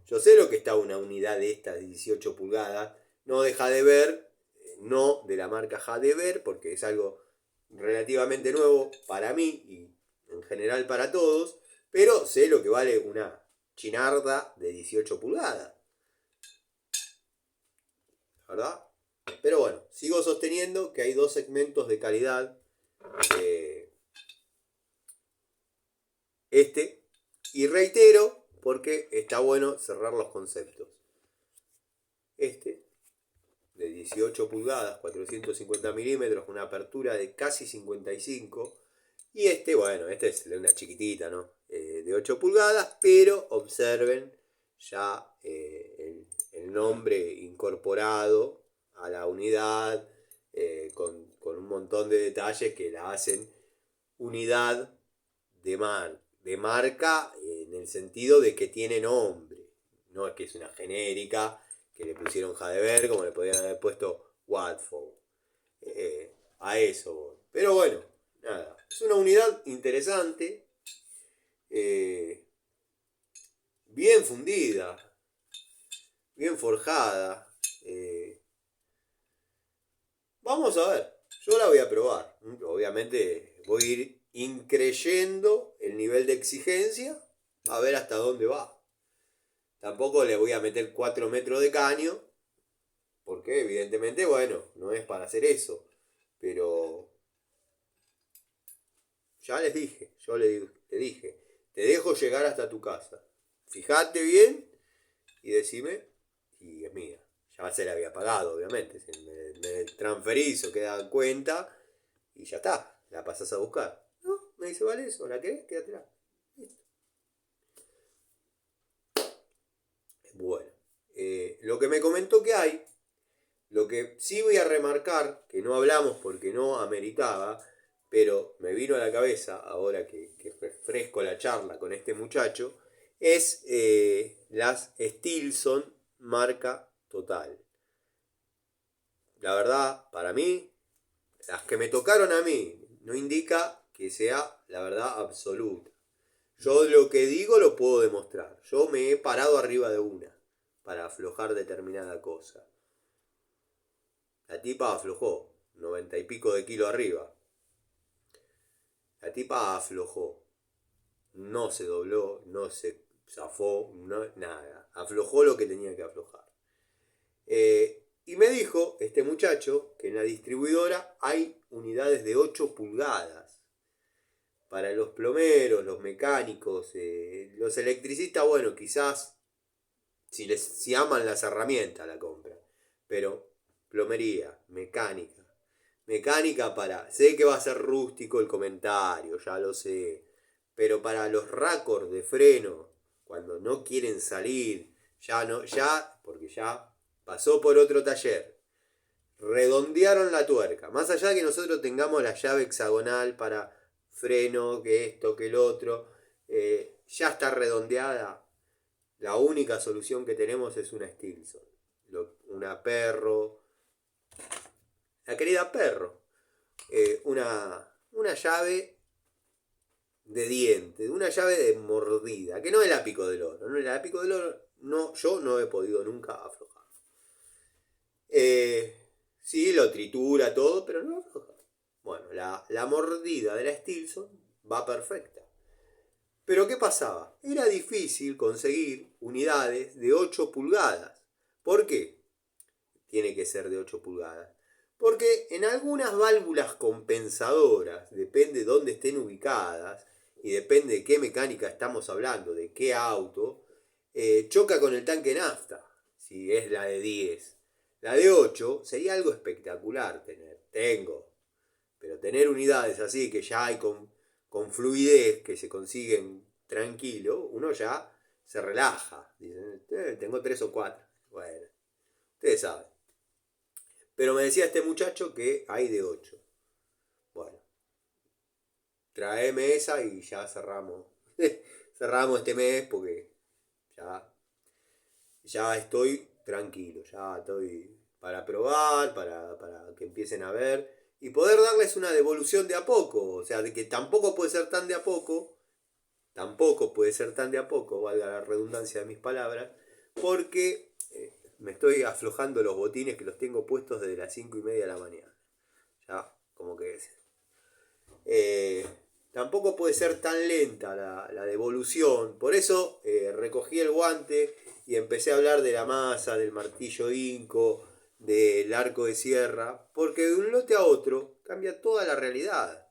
Yo sé lo que está una unidad de estas de 18 pulgadas. No deja de ver, no de la marca Hadeber, porque es algo relativamente nuevo para mí y en general para todos. Pero sé lo que vale una chinarda de 18 pulgadas. ¿Verdad? Pero bueno, sigo sosteniendo que hay dos segmentos de calidad. Y reitero, porque está bueno cerrar los conceptos. De 18 pulgadas, 450 milímetros, una apertura de casi 55. Y bueno, es una chiquitita, ¿no? De 8 pulgadas, pero observen ya el nombre incorporado a la unidad, con un montón de detalles que la hacen unidad de marca, en el sentido de que tiene nombre. No es que es una genérica que le pusieron Hadeber como le podrían haber puesto Watford. A eso. Pero bueno, nada. Es una unidad interesante. Bien fundida. Bien forjada. Vamos a ver. Yo la voy a probar. Obviamente voy a ir increyendo el nivel de exigencia. A ver hasta dónde va. Tampoco le voy a meter 4 metros de caño. Porque evidentemente, bueno, no es para hacer eso. Pero ya les dije, yo le dije, te dejo llegar hasta tu casa. Fijate bien y decime, y es mía. Ya se la había pagado, obviamente. Me transferís o queda cuenta y ya está. La pasás a buscar. No, me dice, vale eso, ¿la querés? Quédatela. Listo. Bueno, lo que me comentó que hay, lo que sí voy a remarcar, que no hablamos porque no ameritaba, pero me vino a la cabeza ahora que refresco la charla con este muchacho, es las Stilson marca Total. La verdad, para mí, las que me tocaron a mí, no indica que sea la verdad absoluta. Yo lo que digo lo puedo demostrar. Yo me he parado arriba de una para aflojar determinada cosa. La tipa aflojó, 90 y pico de kilo arriba. La tipa aflojó. No se dobló, no se zafó, no, nada. Aflojó lo que tenía que aflojar. Y me dijo este muchacho que en la distribuidora hay unidades de 8 pulgadas. Para los plomeros, los mecánicos, los electricistas, bueno, quizás si aman las herramientas la compra. Pero plomería, mecánica. Mecánica para... Sé que va a ser rústico el comentario, ya lo sé. Pero para los raccords de freno, cuando no quieren salir, ya no, ya, porque ya pasó por otro taller. Redondearon la tuerca. Más allá de que nosotros tengamos la llave hexagonal para freno, que esto, que el otro, ya está redondeada. La única solución que tenemos es una Stilson. Una Perro. La querida Perro. Una llave de diente, una llave de mordida, que no es la pico del oro. No es la pico del oro, no, yo no he podido nunca aflojar. Sí, lo tritura todo, pero no afloja. Bueno, la mordida de la Stilson va perfecta. Pero ¿qué pasaba? Era difícil conseguir unidades de 8 pulgadas. ¿Por qué tiene que ser de 8 pulgadas? Porque en algunas válvulas compensadoras, depende de dónde estén ubicadas y depende de qué mecánica estamos hablando, de qué auto, choca con el tanque nafta, si es la de 10. La de 8 sería algo espectacular tener. Pero tener unidades así que ya hay con fluidez, que se consiguen tranquilo, uno ya se relaja. Dicen, tengo 3 o 4. Bueno, ustedes saben. Pero me decía este muchacho que hay de 8. Bueno, tráeme esa y ya cerramos. Cerramos este mes porque ya estoy tranquilo, ya estoy para probar, para que empiecen a ver y poder darles una devolución de a poco. O sea, de que tampoco puede ser tan de a poco, valga la redundancia de mis palabras, porque me estoy aflojando los botines que los tengo puestos desde las 5:30 de la mañana. Ya, como que es. Tampoco puede ser tan lenta la devolución. Por eso recogí el guante y empecé a hablar de la masa, del martillo inco, del arco de sierra, porque de un lote a otro cambia toda la realidad.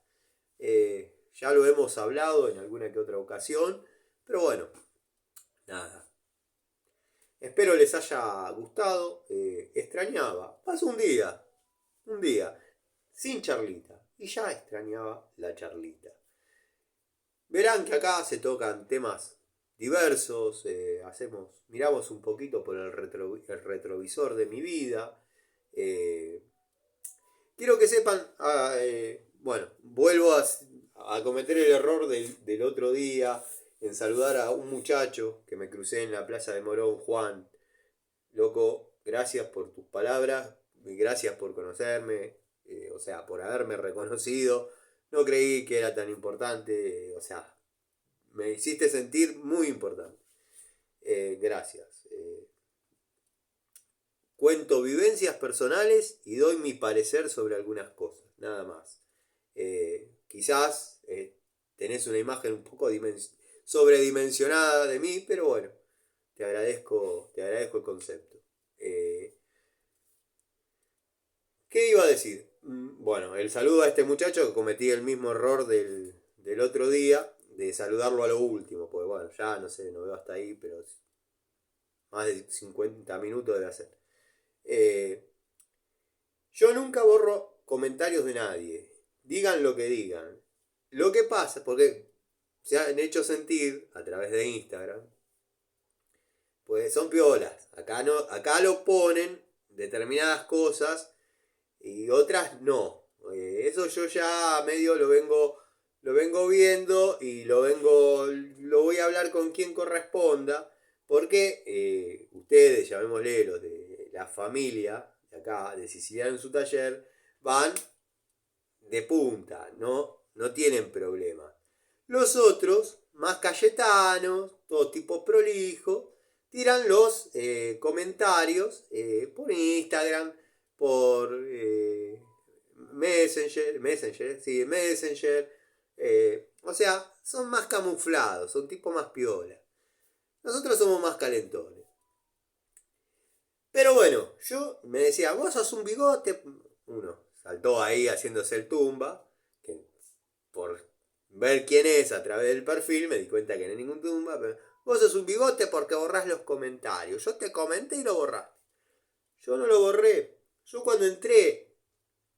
Ya lo hemos hablado en alguna que otra ocasión, pero bueno, nada. Espero les haya gustado. Extrañaba. Pasó un día, sin charlita, y ya extrañaba la charlita. Verán que acá se tocan temas diversos, miramos un poquito por el retrovisor de mi vida. Quiero que sepan, bueno, vuelvo a cometer el error del otro día en saludar a un muchacho que me crucé en la plaza de Morón, Juan. Loco, gracias por tus palabras, gracias por conocerme, o sea, por haberme reconocido. No creí que era tan importante, o sea, me hiciste sentir muy importante. Gracias. Cuento vivencias personales y doy mi parecer sobre algunas cosas, nada más. Quizás tenés una imagen un poco sobredimensionada de mí, pero bueno, te agradezco el concepto. ¿Qué iba a decir? Bueno, el saludo a este muchacho, que cometí el mismo error del otro día, de saludarlo a lo último, porque bueno, ya no sé, no veo hasta ahí, pero más de 50 minutos debe hacer. Yo nunca borro comentarios de nadie, digan lo que digan. Lo que pasa, porque se han hecho sentir a través de Instagram, pues son piolas. Acá no, acá lo ponen determinadas cosas y otras no. Eso yo ya medio lo vengo viendo y lo voy a hablar con quien corresponda, porque ustedes, llamémosle los de la familia de acá, de Siciliano en su taller, van de punta, no tienen problema. Los otros, más cayetanos, todo tipo prolijo, tiran los comentarios por Instagram, por Messenger. O sea, son más camuflados, son tipo más piola. Nosotros somos más calentones. Pero bueno, yo me decía, vos sos un bigote. Uno saltó ahí haciéndose el tumba, que por ver quién es a través del perfil me di cuenta que no hay ningún tumba, pero vos sos un bigote porque borrás los comentarios. Yo te comenté y lo borraste. Yo no lo borré. Yo cuando entré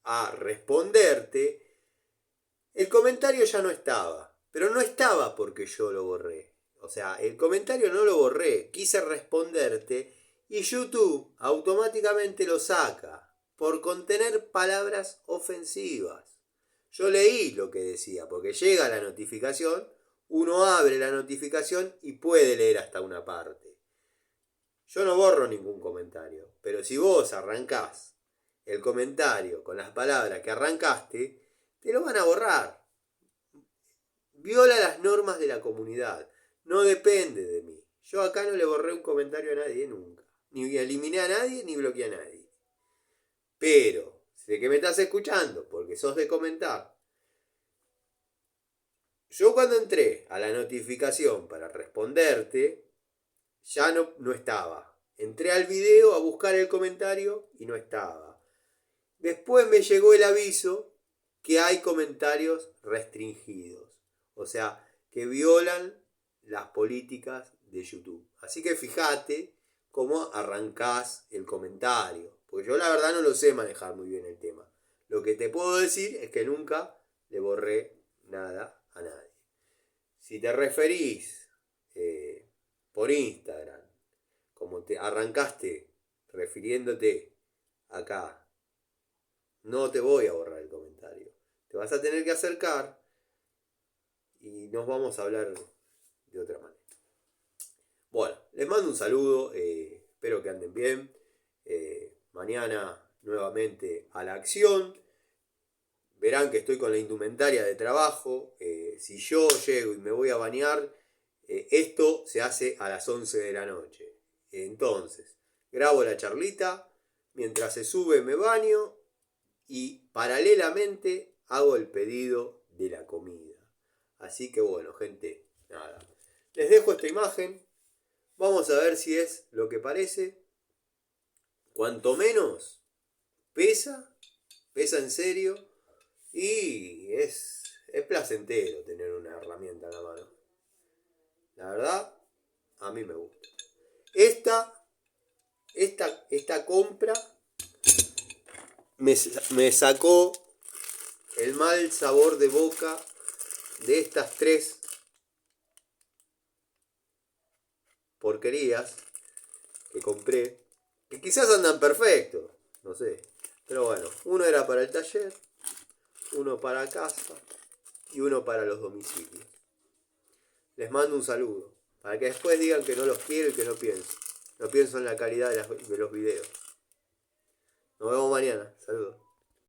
a responderte, el comentario ya no estaba. Pero no estaba porque yo lo borré. O sea, el comentario no lo borré. Quise responderte y YouTube automáticamente lo saca por contener palabras ofensivas. Yo leí lo que decía, porque llega la notificación, uno abre la notificación y puede leer hasta una parte. Yo no borro ningún comentario, pero si vos arrancás el comentario con las palabras que arrancaste, te lo van a borrar. Viola las normas de la comunidad, no depende de mí. Yo acá no le borré un comentario a nadie nunca, ni eliminé a nadie, ni bloqueé a nadie. Pero, sé que me estás escuchando, porque sos de comentar. Yo cuando entré a la notificación para responderte, ya no estaba. Entré al video a buscar el comentario y no estaba. Después me llegó el aviso que hay comentarios restringidos. O sea, que violan las políticas de YouTube. Así que fíjate cómo arrancás el comentario. Porque yo la verdad no lo sé manejar muy bien el tema. Lo que te puedo decir es que nunca le borré nada a nadie. Si te referís por Instagram, como te arrancaste refiriéndote acá, no te voy a borrar el comentario. Te vas a tener que acercar y nos vamos a hablar de otra manera. Bueno, les mando un saludo, espero que anden bien. Mañana nuevamente a la acción. Verán que estoy con la indumentaria de trabajo. Si yo llego y me voy a bañar, esto se hace a las 11 de la noche. Entonces, grabo la charlita, mientras se sube me baño y paralelamente hago el pedido de la comida. Así que bueno, gente, nada. Les dejo esta imagen. Vamos a ver si es lo que parece. Cuanto menos pesa en serio. Y es placentero tener una herramienta en la mano. La verdad, a mí me gusta. Esta compra me sacó el mal sabor de boca de estas 3 porquerías que compré. Que quizás andan perfectos, no sé. Pero bueno, uno era para el taller, uno para casa y uno para los domicilios. Les mando un saludo, para que después digan que no los quiero y que no pienso. No pienso en la calidad de los videos. Nos vemos mañana. Saludos.